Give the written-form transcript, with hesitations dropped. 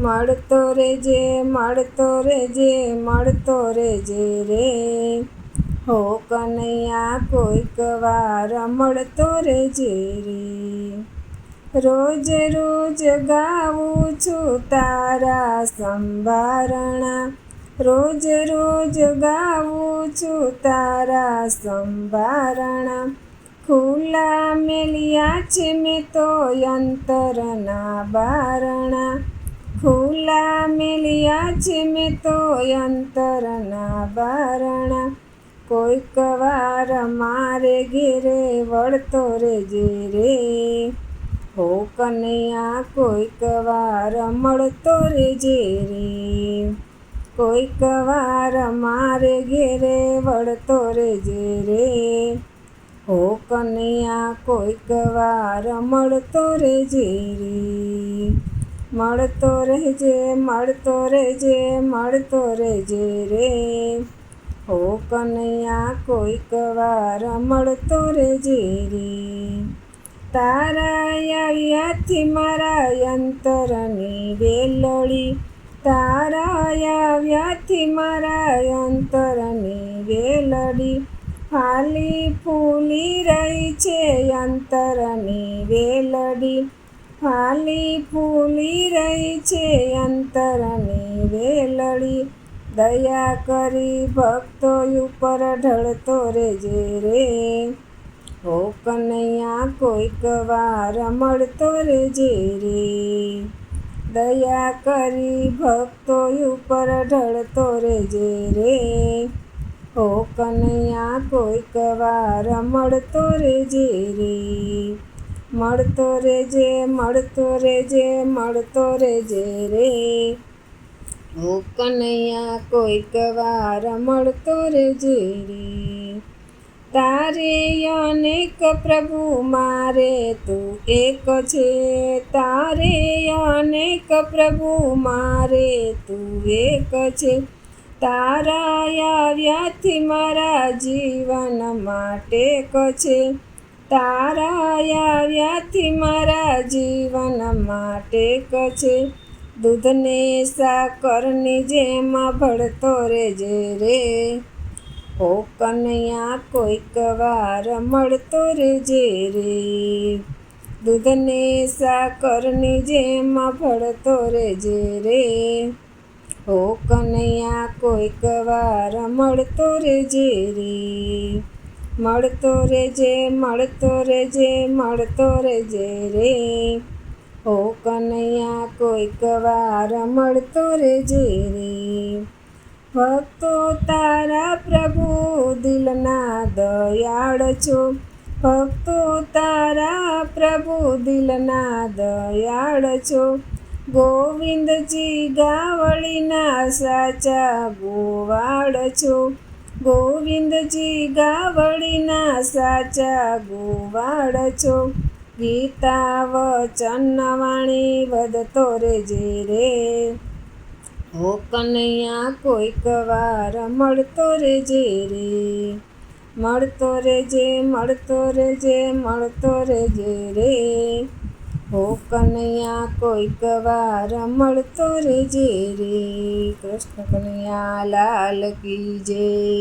મળતો રેજે મળતો રેજે મળતો રેજે રે, હો કનૈયા કોઈક વાર મળતો રેજે રે. રોજ રોજ ગાઉં છું તારા સંભારણા, રોજ રોજ ગાઉં છું તારા સંભારણા. ખુલ્લા મેલ્યા છે મેં તો અંતરના બારણા, ખુલ્લા મેલ્યા છે મેં તો અંતરના બારણા. કોઈક વાર મારે ઘેરે વળતો રેજે રે, હો કનૈયા કોઈક વાર મળતો રેજે રે. કોઈક વાર મારે ઘેરે વળતો રેજે રે, હો કનૈયા કોઈક વાર મળતો રેજે રે. મળતો રહેજે મળતો રહેજે મળતો રહેજે રે, હો કનૈયા કોઈક વાર મળતો રહેજે રે. તારા આવ્યાથી મારા અંતરની વેલડી, તારા આવ્યાથી મારા અંતરની વેલડી. ફાલી ફૂલી રહી છે અંતરની વેલડી, ફાલી ફૂલી રહી છે અંતરની વેલડી. દયા કરી ભક્તો ઉપર ઢળતો રેજે રે, હો કનૈયા કોઈક વાર મળતો રેજે રે. દયા કરી ભક્તો ઉપર ઢળતો રેજે રે, હો કનૈયા કોઈક વાર મળતો રેજે રે. મળતો રેજે મળતો રેજે મળતો રેજે રે, હો કનૈયા કોઈક વાર મળતો રેજે રે. તારે અનેક પ્રભુ મારે તું એક છે, તારે અનેક પ્રભુ મારે તું એક છે. તારા આવ્યાથી મારા જીવન માટે છે, તારા આવ્યાથી મારા જીવન માટે છે. દૂધને સાકરની જેમ ભળતો રેજે રે, હો કનૈયા કોઈક વાર મળતો રેજે રે. દૂધને સાકરની જેમ ભળતો રેજે રે, હો કનૈયા કોઈક વાર મળતો રેજે રે. મળતો રેજે મળતો રેજે મળતો રેજે રે, હો કનૈયા કોઈક વાર મળતો રેજે રે. ભક્તો તારા પ્રભુ દિલના દયાળ છો, ભક્તો તારા પ્રભુ દિલના દયાળ છો. ગોવિંદજી ગાવળીના સાચા ગોવાળ છો, ગોવિંદજી ગાવળીના સાચા ગોવાળ છો. ગીતા વચન વાણી વધતો રેજે રે, હો કનૈયા કોઈક વાર મળતો રેજે રે. મળતો રેજે મળતો રેજે મળતો રેજે રે, હો કનૈયા કોઈક વાર મળતો રેજે રે. કૃષ્ણ કનૈયા લાલ કી જય.